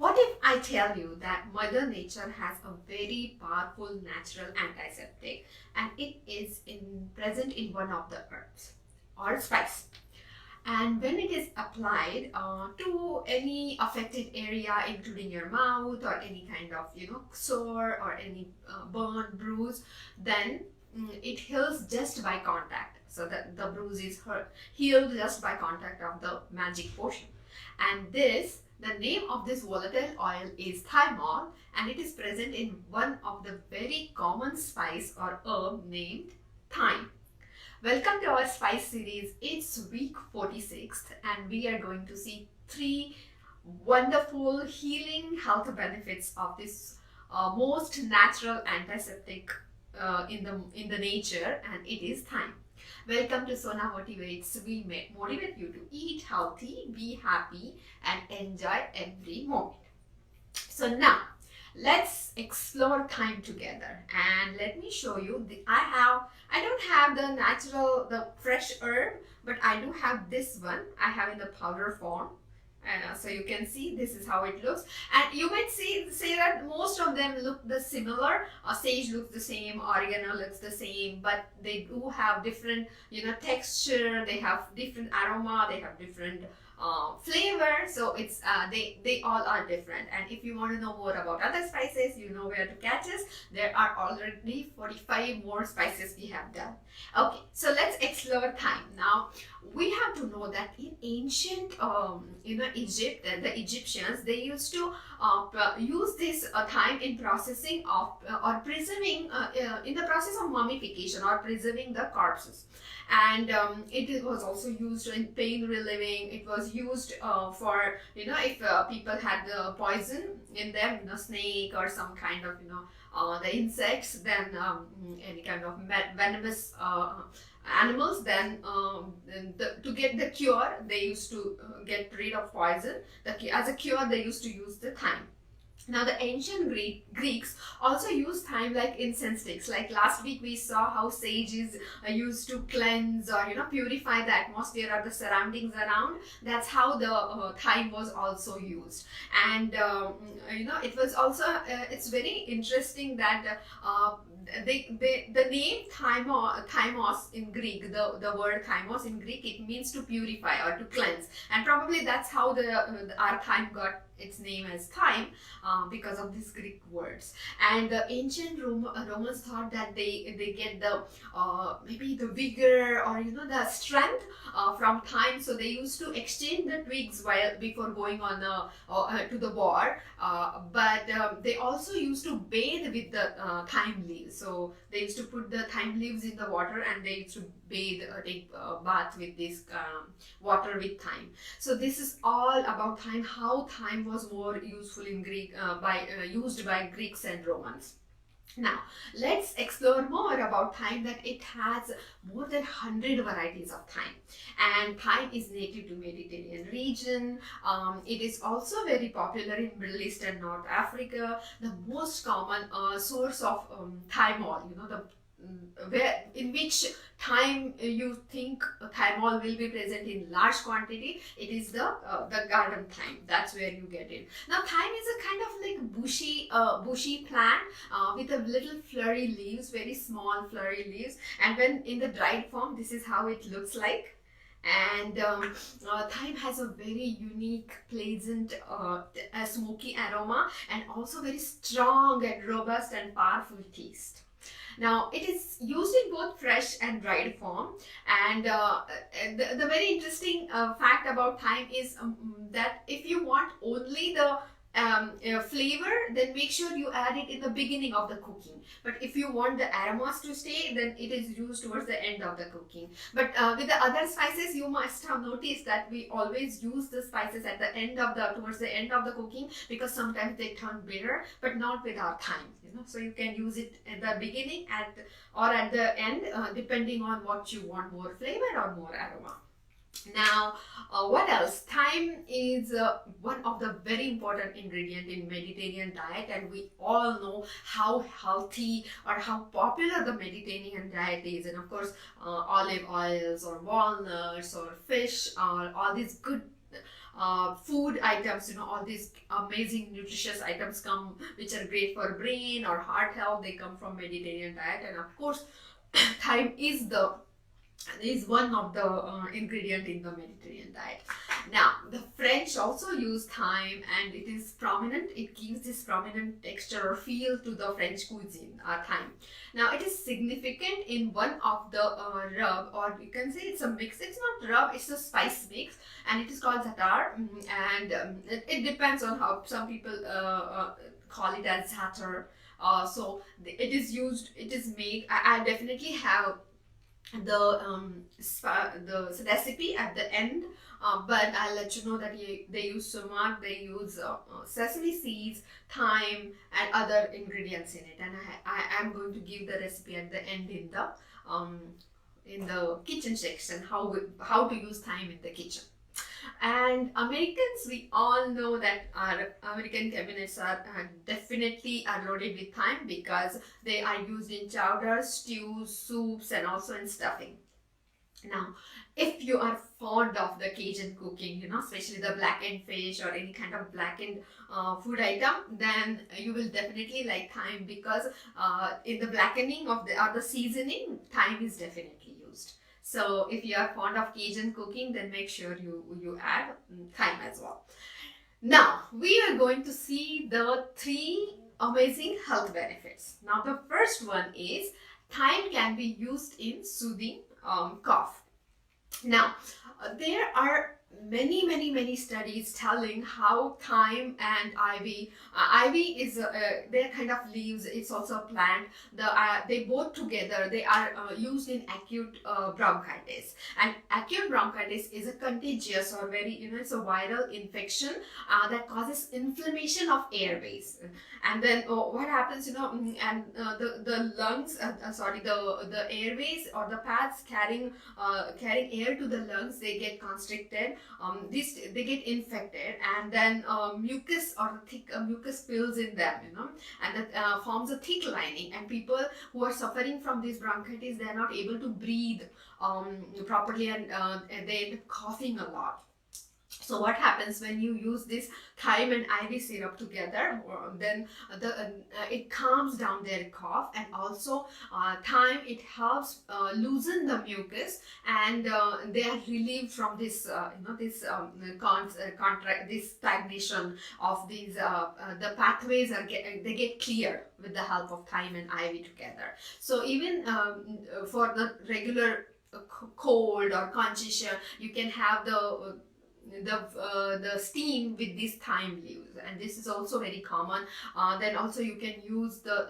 What if I tell you that Mother Nature has a very powerful natural antiseptic and it is present in one of the herbs or spice? And when it is applied to any affected area, including your mouth or any kind of sore or any burn, bruise, then it heals just by contact. So that the bruise is healed just by contact of the magic potion. And the name of this volatile oil is thymol, and it is present in one of the very common spice or herb named thyme. Welcome to our spice series. It's week 46 and we are going to see 3 wonderful healing health benefits of this most natural antiseptic in the nature, and it is thyme. Welcome to Sona Motivates. We motivate you to eat healthy, be happy and enjoy every moment. So now let's explore thyme together, and let me show you I don't have the fresh herb, but I do have this one. I have in the powder form. So you can see this is how it looks, and you might say that most of them look similar. Sage looks the same, oregano looks the same, but they do have different texture. They have different aroma. They have different flavor. So it's they all are different. And if you want to know more about other spices, you know where to catch us. There are already 45 more spices we have done. Okay, so let's explore thyme. Now we have to know that in ancient Egypt, the Egyptians, they used to use this thyme in processing of or preserving in the process of mummification or preserving the corpses. And it was also used in pain relieving. It was used for if people had poison in them, snake or some kind of the insects, then any kind of venomous animals, then to get the cure, they used to get rid of poison. As a cure, they used to use the thyme. Now the ancient Greeks also used thyme like incense sticks. Like last week we saw how sage is used to cleanse or purify the atmosphere or the surroundings around. That's how the thyme was also used. And it was also it's very interesting that the name thymos in Greek, the word thymos in Greek, it means to purify or to cleanse, and probably that's how our thyme got its name as thyme, because of these Greek words. And the ancient Romans thought that they get the maybe the vigor or the strength from thyme, so they used to exchange the twigs before going on to the war, but they also used to bathe with the thyme leaves. So they used to put the thyme leaves in the water and they used to take bath with this water with thyme. So this is all about thyme, how thyme was more useful in Greek used by Greeks and Romans. Now let's explore more about thyme, that it has more than 100 varieties of thyme, and thyme is native to Mediterranean region. It is also very popular in Middle East and North Africa. The most common source of thymol, in which thyme you think thymol will be present in large quantity, it is the garden thyme. That's where you get it. Now thyme is a kind of like bushy plant with a little flurry leaves, very small flurry leaves, and when in the dried form, this is how it looks like. And thyme has a very unique, pleasant, smoky aroma, and also very strong and robust and powerful taste. Now it is used in both fresh and dried form, and the very interesting fact about thyme is that if you want only the flavor, then make sure you add it in the beginning of the cooking. But if you want the aromas to stay, then it is used towards the end of the cooking. But with the other spices, you must have noticed that we always use the spices at the end of towards the end of the cooking, because sometimes they turn bitter, but not with our thyme. So you can use it at the beginning or at the end, depending on what you want, more flavor or more aroma. Now, what else? Thyme is one of the very important ingredient in Mediterranean diet, and we all know how healthy or how popular the Mediterranean diet is. And of course, olive oils or walnuts or fish or all these good food items, all these amazing nutritious items come, which are great for brain or heart health. They come from Mediterranean diet, and of course, thyme is one of the ingredient in the Mediterranean diet. Now, the French also use thyme, and it is prominent. It gives this prominent texture or feel to the French cuisine, thyme. Now, it is significant in one of the rub, or you can say it's a mix. It's not rub, it's a spice mix, and it is called zatar. And it depends on how some people call it as zatar. It is used. It is made. I definitely have the recipe at the end, but I'll let you know that they use sumac, they use sesame seeds, thyme, and other ingredients in it, and I am going to give the recipe at the end in the kitchen section, how to use thyme in the kitchen. And Americans, we all know that our American cabinets are definitely loaded with thyme because they are used in chowders, stews, soups, and also in stuffing. Now, if you are fond of the Cajun cooking, especially the blackened fish or any kind of blackened food item, then you will definitely like thyme because in the blackening of the seasoning, thyme is definitely used. So if you are fond of Cajun cooking, then make sure you add thyme as well. Now, we are going to see the 3 amazing health benefits. Now, the first one is thyme can be used in soothing cough. Now, there are many studies telling how thyme and ivy is they're kind of leaves. It's also a plant. They both together, they are used in acute bronchitis, and acute bronchitis is a contagious or very it's a viral infection that causes inflammation of airways. And then what happens, and the lungs, the airways or the paths carrying air to the lungs, they get constricted. They get infected, and then mucus or thick mucus fills in them, and that forms a thick lining. And people who are suffering from this bronchitis, they are not able to breathe properly, and they end up coughing a lot. So what happens when you use this thyme and ivy syrup together, then it calms down their cough, and also thyme, it helps loosen the mucus, and they are relieved from this this stagnation of these the pathways they get clear with the help of thyme and ivy together. So even for the regular cold or congestion, you can have the steam with these thyme leaves, and this is also very common. Then also you can use the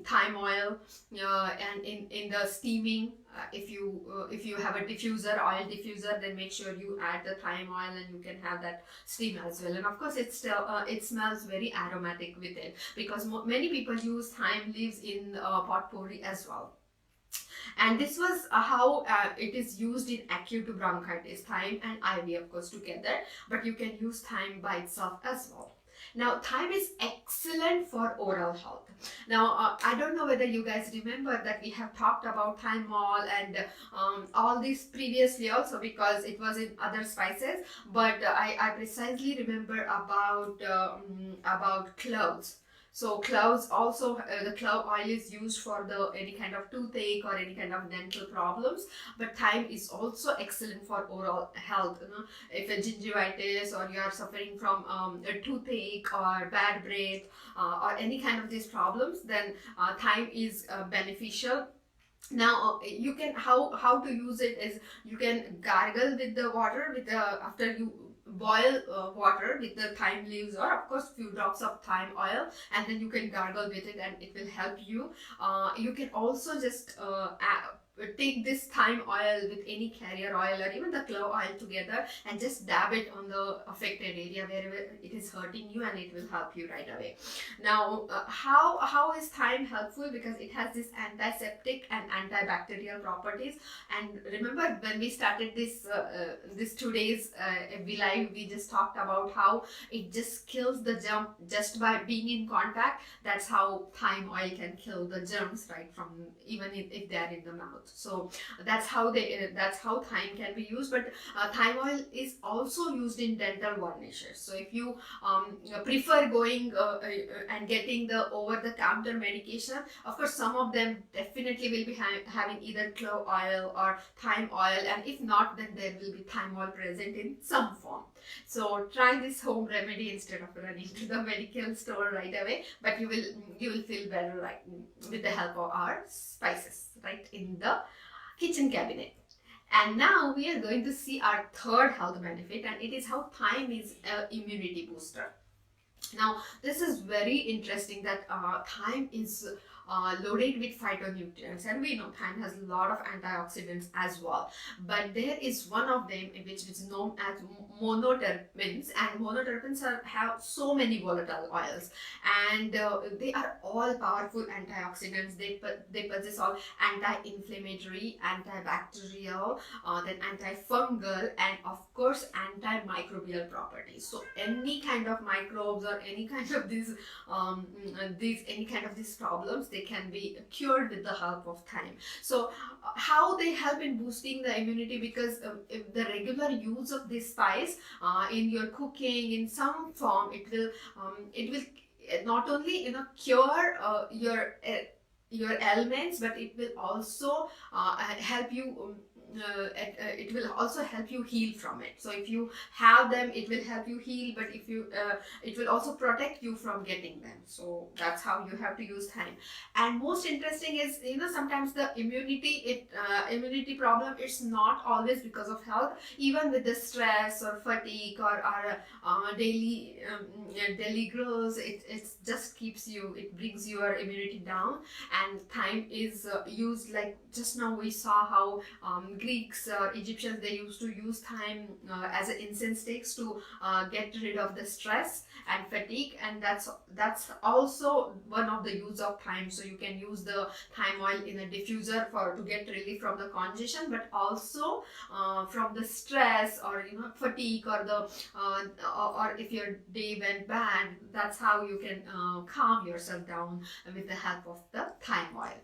thyme oil and in the steaming. If you have a oil diffuser, then make sure you add the thyme oil, and you can have that steam as well. And of course, it smells very aromatic with it, because many people use thyme leaves in potpourri as well. And this was how it is used in acute bronchitis, thyme and ivy, of course, together, but you can use thyme by itself as well. Now, thyme is excellent for oral health. Now, I don't know whether you guys remember that we have talked about thymol and all this previously also, because it was in other spices, but I precisely remember about cloves. So cloves also, the clove oil is used for any kind of toothache or any kind of dental problems. But thyme is also excellent for oral health. If a gingivitis, or you are suffering from a toothache or bad breath or any kind of these problems, then thyme is beneficial. Now you can how to use it is, you can gargle with the water after you boil water with the thyme leaves, or of course few drops of thyme oil, and then you can gargle with it, and it will help you. You can also just take this thyme oil with any carrier oil or even the clove oil together, and just dab it on the affected area wherever it is hurting you, and it will help you right away. Now, how is thyme helpful? Because it has this antiseptic and antibacterial properties. And remember, when we started this today's live, we just talked about how it just kills the germ just by being in contact. That's how thyme oil can kill the germs right from even if they are in the mouth. growth. So that's how thyme can be used. But thyme oil is also used in dental varnishes. So if you prefer going and getting the over the counter medication, of course some of them definitely will be having either clove oil or thyme oil, and if not, then there will be thyme oil present in some form. So try this home remedy instead of running to the medical store right away, but you will feel better, like with the help of our spices right in the kitchen cabinet. And now we are going to see our third health benefit, and it is how thyme is an immunity booster. Now, this is very interesting that thyme is loaded with phytonutrients, and we know thyme has a lot of antioxidants as well. But there is one of them which is known as monoterpenes, and monoterpenes have so many volatile oils, and they are all powerful antioxidants. They possess all anti-inflammatory, antibacterial, then antifungal, and of course antimicrobial properties. So any kind of microbes or any kind of these problems, they can be cured with the help of thyme. So how they help in boosting the immunity, because if the regular use of this spice in your cooking in some form, it will not only cure your ailments, but it will also help you it will also help you heal from it. So if you have them, it will help you heal, but if you it will also protect you from getting them. So that's how you have to use thyme. And most interesting is, sometimes the immunity problem, it's not always because of health. Even with the stress or fatigue or our daily growth, it just it brings your immunity down. And thyme is used, like just now we saw how Greeks or Egyptians, they used to use thyme as an incense sticks to get rid of the stress and fatigue, and that's also one of the use of thyme. So you can use the thyme oil in a diffuser to get relief from the congestion, but also from the stress or fatigue, or or if your day went bad, that's how you can calm yourself down with the help of the thyme oil.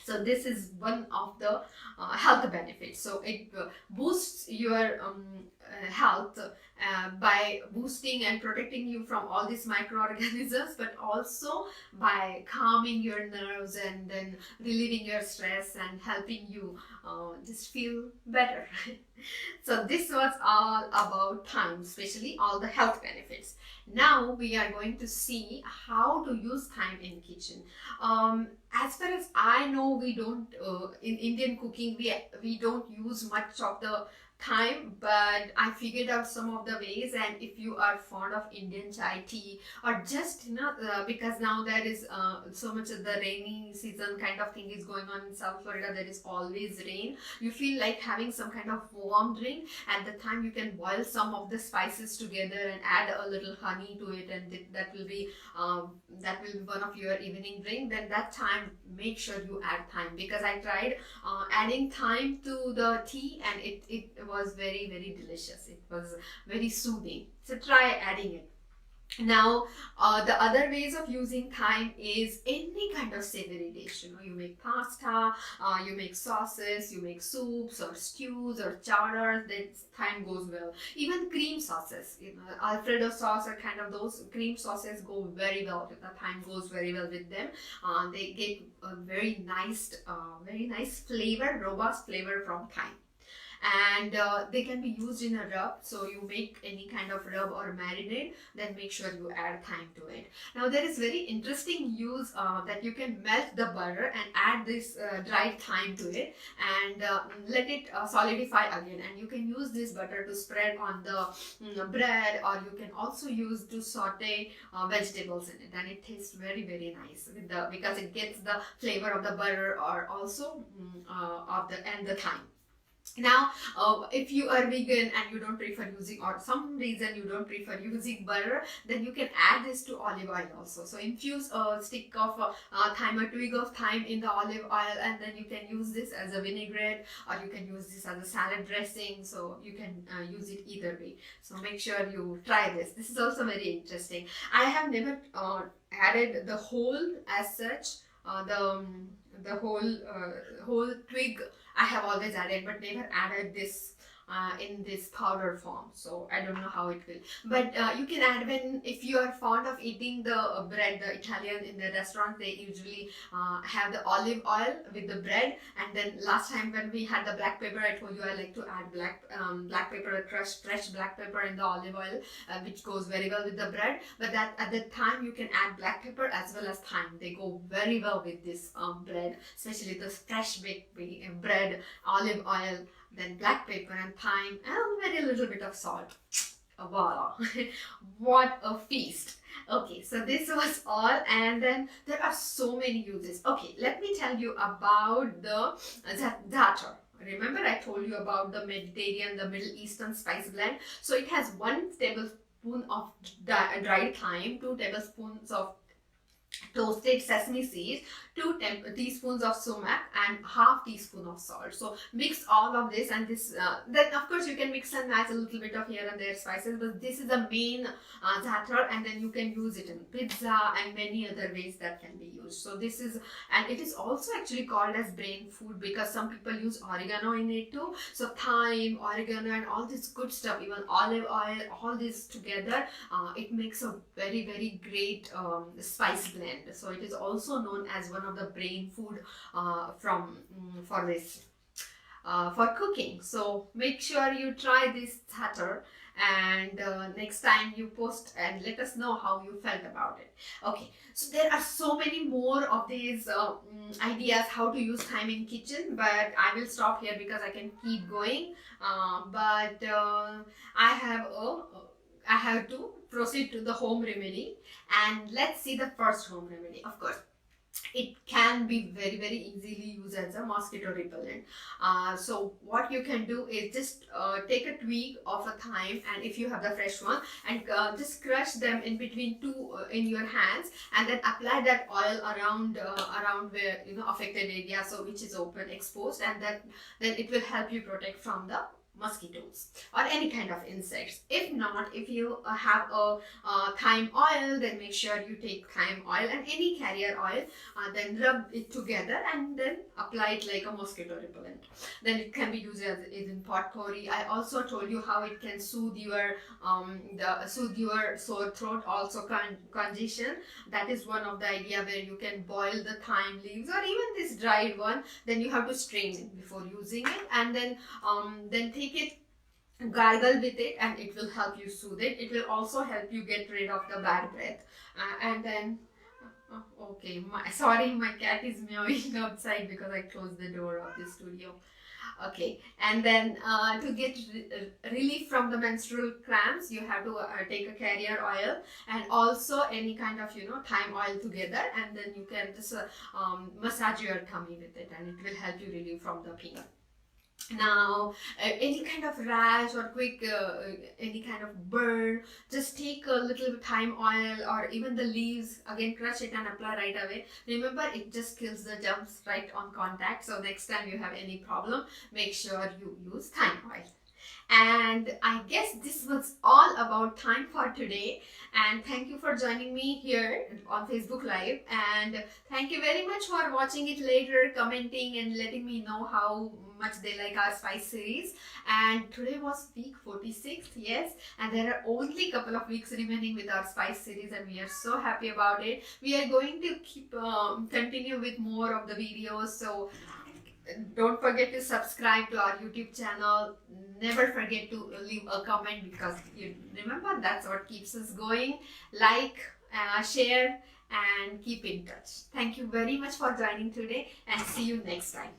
So this is one of the health benefits. So it boosts your health by boosting and protecting you from all these microorganisms, but also by calming your nerves and then relieving your stress and helping you just feel better. So this was all about thyme, especially all the health benefits. Now we are going to see how to use thyme in kitchen. As far as I know, we don't in Indian cooking we don't use much of the thyme, but I figured out some of the ways. And if you are fond of Indian chai tea, or just because now there is so much of the rainy season kind of thing is going on in South Florida, there is always rain, you feel like having some kind of warm drink. At the time, you can boil some of the spices together and add a little honey to it, and that will be one of your evening drink. Then that time, make sure you add thyme, because I tried adding thyme to the tea, and it was very, very delicious. It was very soothing. So try adding it. Now, the other ways of using thyme is any kind of savory dish. You make pasta, you make sauces, you make soups or stews or chowders, then thyme goes well. Even cream sauces, Alfredo sauce or kind of those cream sauces go very well. The thyme goes very well with them. They get a very nice flavor, robust flavor from thyme. And they can be used in a rub. So you make any kind of rub or marinade, then make sure you add thyme to it. Now there is very interesting use that you can melt the butter and add this dried thyme to it, and let it solidify again. And you can use this butter to spread on the bread, or you can also use to saute vegetables in it, and it tastes very, very nice because it gets the flavor of the butter, or also of the thyme. Now, if you are vegan and you don't prefer using, or some reason you don't prefer using butter, then you can add this to olive oil also. So infuse a stick of thyme, a twig of thyme in the olive oil, and then you can use this as a vinaigrette, or you can use this as a salad dressing. So you can use it either way. So make sure you try this. This is also very interesting. I have never added the whole as such, the whole twig I have always added, but never added this in this powder form. So I don't know how it will. But you can add when, if you are fond of eating the bread, the Italian in the restaurant, they usually have the olive oil with the bread. And then last time when we had the black pepper, I told you I like to add black pepper, crushed fresh black pepper in the olive oil, which goes very well with the bread. But that at that time you can add black pepper as well as thyme. They go very well with this bread, especially the fresh baked bread, olive oil, then black pepper and thyme, and very little bit of salt. Voila! What a feast! Okay, so this was all, and then there are so many uses. Okay, let me tell you about the za'atar. Remember I told you about the Mediterranean, the Middle Eastern spice blend. So it has 1 tablespoon of dried thyme, 2 tablespoons of toasted sesame seeds, 2 teaspoons of sumac, and half teaspoon of salt. So mix all of this, and this then of course you can mix and match a little bit of here and there spices, but this is the main za'atar, and then you can use it in pizza and many other ways that can be used. So this is, and it is also actually called as brain food because some people use oregano in it too. So thyme, oregano, and all this good stuff, even olive oil, all this together, it makes a very great spice blend. So it is also known as one of the brain food for this for cooking. So make sure you try this za'atar, and next time you post and let us know how you felt about it. Okay, so there are so many more of these ideas how to use thyme in kitchen, but I will stop here because I can keep going. But I have to proceed to the home remedy, and let's see the first home remedy. Of course, it can be very easily used as a mosquito repellent. So what you can do is just take a twig of a thyme, and if you have the fresh one, and just crush them in between two in your hands, and then apply that oil around where affected area, so which is open, exposed, and then it will help you protect from the mosquitoes or any kind of insects. If not, if you have a thyme oil, then make sure you take thyme oil and any carrier oil, then rub it together and then apply it like a mosquito repellent. Then it can be used as in potpourri. I also told you how it can soothe your sore throat, also congestion. That is one of the idea where you can boil the thyme leaves or even this dried one. Then you have to strain it before using it, and then take it, gargle with it, and it will help you soothe it. It will also help you get rid of the bad breath. And then okay, sorry, my cat is meowing outside because I closed the door of the studio. Okay, and then to get relief from the menstrual cramps, you have to take a carrier oil and also any kind of thyme oil together, and then you can just massage your tummy with it, and it will help you relieve from the pain. Now any kind of rash or quick any kind of burn, just take a little thyme oil or even the leaves, again crush it and apply right away. Remember, it just kills the germs right on contact. So next time you have any problem, make sure you use thyme oil. And I guess this was all about thyme for today, and thank you for joining me here on Facebook Live, and thank you very much for watching it later, commenting and letting me know how much they like our spice series. And today was week 46, yes, and there are only a couple of weeks remaining with our spice series, and we are so happy about it. We are going to keep continue with more of the videos, so don't forget to subscribe to our YouTube channel. Never forget to leave a comment, because you remember that's what keeps us going. Like, share, and keep in touch. Thank you very much for joining today, and see you next time.